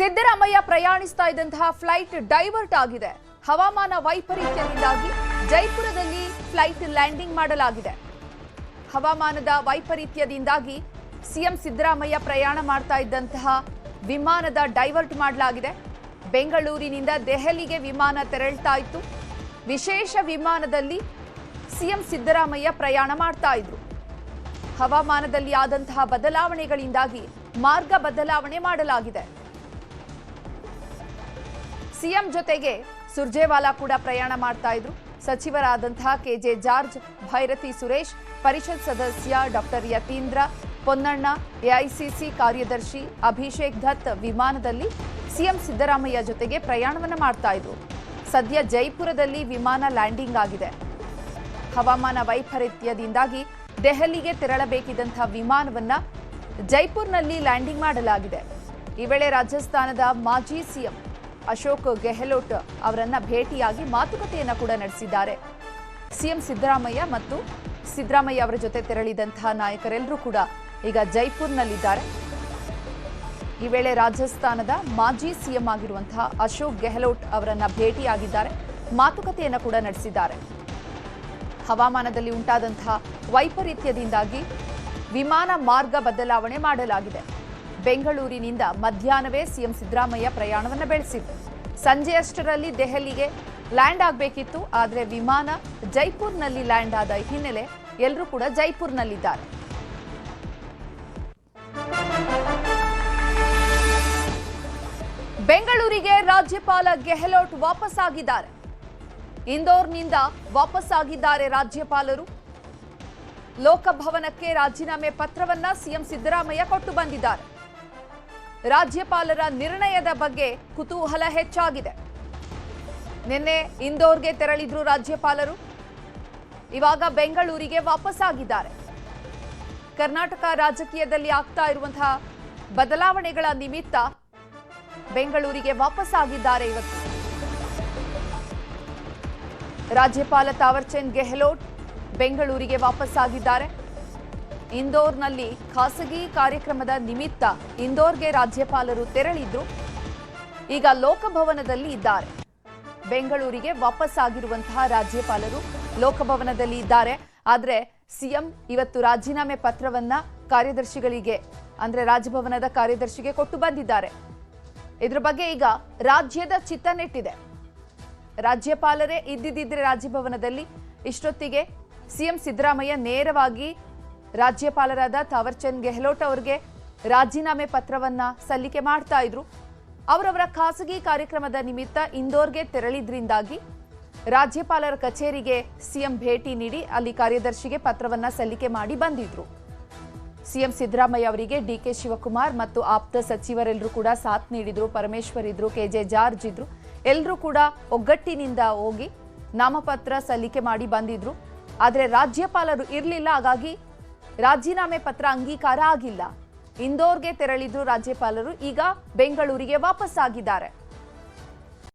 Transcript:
ಸಿದ್ದರಾಮಯ್ಯ ಪ್ರಯಾಣಿಸ್ತಾ ಇದ್ದಂತಹ flight divert ಆಗಿದೆ. ಹವಾಮಾನ ವೈಪರೀತ್ಯದಿಂದಾಗಿ ಜೈಪುರದಲ್ಲಿ ಫ್ಲೈಟ್ ಲ್ಯಾಂಡಿಂಗ್ ಮಾಡಲಾಗಿದೆ. ಹವಾಮಾನದ ವೈಪರೀತ್ಯದಿಂದಾಗಿ ಸಿಎಂ ಸಿದ್ದರಾಮಯ್ಯ ಪ್ರಯಾಣ ಮಾಡ್ತಾ ಇದ್ದಂತಹ ವಿಮಾನದ ಡೈವರ್ಟ್ ಮಾಡಲಾಗಿದೆ. ಬೆಂಗಳೂರಿನಿಂದ ದೆಹಲಿಗೆ ವಿಮಾನ ತೆರಳ್ತಾ ಇತ್ತು. ವಿಶೇಷ ವಿಮಾನದಲ್ಲಿ ಸಿಎಂ ಸಿದ್ದರಾಮಯ್ಯ ಪ್ರಯಾಣ ಮಾಡ್ತಾ ಇದ್ರು. ಹವಾಮಾನದಲ್ಲಿ ಆದಂತಹ ಬದಲಾವಣೆಗಳಿಂದಾಗಿ ಮಾರ್ಗ ಬದಲಾವಣೆ ಮಾಡಲಾಗಿದೆ. ಸಿಎಂ ಜೊತೆಗೆ ಸುರ್ಜೇವಾಲಾ ಕೂಡ ಪ್ರಯಾಣ ಮಾಡ್ತಾ ಇದ್ರು. ಸಚಿವರಾದಂತಹ ಕೆಜೆ ಜಾರ್ಜ್, ಭೈರತಿ ಸುರೇಶ್, ಪರಿಷತ್ ಸದಸ್ಯ ಡಾಕ್ಟರ್ ಯತೀಂದ್ರ, ಪೊನ್ನಣ್ಣ, ಎಐಸಿಸಿ ಕಾರ್ಯದರ್ಶಿ ಅಭಿಷೇಕ್ ದತ್ ವಿಮಾನದಲ್ಲಿ ಸಿಎಂ ಸಿದ್ದರಾಮಯ್ಯ ಜೊತೆಗೆ ಪ್ರಯಾಣವನ್ನು ಮಾಡ್ತಾ ಇದ್ರು. ಸದ್ಯ ಜೈಪುರದಲ್ಲಿ ವಿಮಾನ ಲ್ಯಾಂಡಿಂಗ್ ಆಗಿದೆ. ಹವಾಮಾನ ವೈಪರೀತ್ಯದಿಂದಾಗಿ ದೆಹಲಿಗೆ ತೆರಳಬೇಕಿದ್ದಂತಹ ವಿಮಾನವನ್ನ ಜೈಪುರ್ನಲ್ಲಿ ಲ್ಯಾಂಡಿಂಗ್ ಮಾಡಲಾಗಿದೆ. ಈ ವೇಳೆ ರಾಜಸ್ಥಾನದ ಮಾಜಿ ಸಿಎಂ ಅಶೋಕ್ ಗೆಹ್ಲೋಟ್ ಅವರನ್ನ ಭೇಟಿಯಾಗಿ ಮಾತುಕತೆಯನ್ನ ಕೂಡ ನಡೆಸಿದ್ದಾರೆ. ಸಿಎಂ ಸಿದ್ದರಾಮಯ್ಯ ಮತ್ತು ಸಿದ್ದರಾಮಯ್ಯ ಅವರ ಜೊತೆ ತೆರಳಿದಂತಹ ನಾಯಕರೆಲ್ಲರೂ ಕೂಡ ಈಗ ಜೈಪುರ್ನಲ್ಲಿದ್ದಾರೆ. ಈ ವೇಳೆ ರಾಜಸ್ಥಾನದ ಮಾಜಿ ಸಿಎಂ ಆಗಿರುವಂತಹ ಅಶೋಕ್ ಗೆಹ್ಲೋಟ್ ಅವರನ್ನ ಭೇಟಿಯಾಗಿದ್ದಾರೆ, ಮಾತುಕತೆಯನ್ನ ಕೂಡ ನಡೆಸಿದ್ದಾರೆ. ಹವಾಮಾನದಲ್ಲಿ ಉಂಟಾದಂತಹ ವೈಪರೀತ್ಯದಿಂದಾಗಿ ವಿಮಾನ ಮಾರ್ಗ ಬದಲಾವಣೆ ಮಾಡಲಾಗಿದೆ. ಬೆಂಗಳೂರಿನಿಂದ ಮಧ್ಯಾಹ್ನವೇ ಸಿಎಂ ಸಿದ್ದರಾಮಯ್ಯ ಪ್ರಯಾಣವನ್ನು ಬೆಳೆಸಿದ್ರು. ಸಂಜೆಯಷ್ಟರಲ್ಲಿ ದೆಹಲಿಗೆ ಲ್ಯಾಂಡ್ ಆಗಬೇಕಿತ್ತು, ಆದರೆ ವಿಮಾನ ಜೈಪುರ್ನಲ್ಲಿ ಲ್ಯಾಂಡ್ ಆದ ಹಿನ್ನೆಲೆ ಎಲ್ಲರೂ ಕೂಡ ಜೈಪುರ್ನಲ್ಲಿದ್ದಾರೆ. ಬೆಂಗಳೂರಿಗೆ ರಾಜ್ಯಪಾಲ ಗೆಹ್ಲೋಟ್ ವಾಪಸ್ ಆಗಿದ್ದಾರೆ. ಇಂದೋರ್ನಿಂದ ವಾಪಸ್ ಆಗಿದ್ದಾರೆ ರಾಜ್ಯಪಾಲರು. ಲೋಕಭವನಕ್ಕೆ ರಾಜೀನಾಮೆ ಪತ್ರವನ್ನ ಸಿಎಂ ಸಿದ್ದರಾಮಯ್ಯ ಕೊಟ್ಟು ಬಂದಿದ್ದಾರೆ. ರಾಜ್ಯಪಾಲರ ನಿರ್ಣಯದ ಬಗ್ಗೆ ಕುತೂಹಲ ಹೆಚ್ಚಾಗಿದೆ. ನಿನ್ನೆ ಇಂದೋರ್ಗೆ ತೆರಳಿದ್ರು ರಾಜ್ಯಪಾಲರು, ಇವಾಗ ಬೆಂಗಳೂರಿಗೆ ವಾಪಸ್ ಆಗಿದ್ದಾರೆ. ಕರ್ನಾಟಕ ರಾಜಕೀಯದಲ್ಲಿ ಆಗ್ತಾ ಇರುವಂತಹ ಬದಲಾವಣೆಗಳ ನಿಮಿತ್ತ ಬೆಂಗಳೂರಿಗೆ ವಾಪಸ್ ಆಗಿದ್ದಾರೆ. ಇವತ್ತು ರಾಜ್ಯಪಾಲ ತಾವರ್ಚಂದ್ ಗೆಹ್ಲೋಟ್ ಬೆಂಗಳೂರಿಗೆ ವಾಪಸ್ ಆಗಿದ್ದಾರೆ. ಇಂದೋರ್ನಲ್ಲಿ ಖಾಸಗಿ ಕಾರ್ಯಕ್ರಮದ ನಿಮಿತ್ತ ಇಂದೋರ್ಗೆ ರಾಜ್ಯಪಾಲರು ತೆರಳಿದ್ರು. ಈಗ ಲೋಕಭವನದಲ್ಲಿ ಇದ್ದಾರೆ. ಬೆಂಗಳೂರಿಗೆ ವಾಪಸ್ ಆಗಿರುವಂತಹ ರಾಜ್ಯಪಾಲರು ಲೋಕಭವನದಲ್ಲಿ ಇದ್ದಾರೆ. ಆದರೆ ಸಿಎಂ ಇವತ್ತು ರಾಜೀನಾಮೆ ಪತ್ರವನ್ನ ಕಾರ್ಯದರ್ಶಿಗಳಿಗೆ, ಅಂದ್ರೆ ರಾಜಭವನದ ಕಾರ್ಯದರ್ಶಿಗೆ ಕೊಟ್ಟು ಬಂದಿದ್ದಾರೆ. ಇದ್ರ ಬಗ್ಗೆ ಈಗ ರಾಜ್ಯದ ಚಿತ್ತ ನೆಟ್ಟಿದೆ. ರಾಜ್ಯಪಾಲರೇ ಇದ್ದಿದ್ದರೆ ರಾಜಭವನದಲ್ಲಿ ಇಷ್ಟೊತ್ತಿಗೆ ಸಿಎಂ ಸಿದ್ದರಾಮಯ್ಯ ನೇರವಾಗಿ ರಾಜ್ಯಪಾಲರಾದ ತಾವರ್ಚಂದ್ ಗೆಹ್ಲೋಟ್ ಅವರಿಗೆ ರಾಜೀನಾಮೆ ಪತ್ರವನ್ನ ಸಲ್ಲಿಕೆ ಮಾಡ್ತಾ ಇದ್ರು. ಅವರವರ ಖಾಸಗಿ ಕಾರ್ಯಕ್ರಮದ ನಿಮಿತ್ತ ಇಂದೋರ್ಗೆ ತೆರಳಿದ್ರಿಂದಾಗಿ ರಾಜ್ಯಪಾಲರ ಕಚೇರಿಗೆ ಸಿಎಂ ಭೇಟಿ ನೀಡಿ ಅಲ್ಲಿ ಕಾರ್ಯದರ್ಶಿಗೆ ಪತ್ರವನ್ನ ಸಲ್ಲಿಕೆ ಮಾಡಿ ಬಂದಿದ್ರು. ಸಿಎಂ ಸಿದ್ದರಾಮಯ್ಯ ಅವರಿಗೆ ಡಿಕೆ ಶಿವಕುಮಾರ್ ಮತ್ತು ಆಪ್ತ ಸಚಿವರೆಲ್ಲರೂ ಕೂಡ ಸಾಥ್ ನೀಡಿದ್ರು. ಪರಮೇಶ್ವರ್ ಇದ್ರು, ಕೆಜೆ ಜಾರ್ಜ್ ಇದ್ರು. ಎಲ್ಲರೂ ಕೂಡ ಒಗ್ಗಟ್ಟಿನಿಂದ ಹೋಗಿ ನಾಮಪತ್ರ ಸಲ್ಲಿಕೆ ಮಾಡಿ ಬಂದಿದ್ರು. ಆದರೆ ರಾಜ್ಯಪಾಲರು ಇರಲಿಲ್ಲ, ಹಾಗಾಗಿ ರಾಜೀನಾಮೆ ಪತ್ರ ಅಂಗೀಕಾರ ಆಗಿಲ್ಲ. ಇಂದೋರ್ಗೆ ತೆರಳಿದ್ರು ರಾಜ್ಯಪಾಲರು, ಈಗ ಬೆಂಗಳೂರಿಗೆ ವಾಪಸ್ ಆಗಿದ್ದಾರೆ.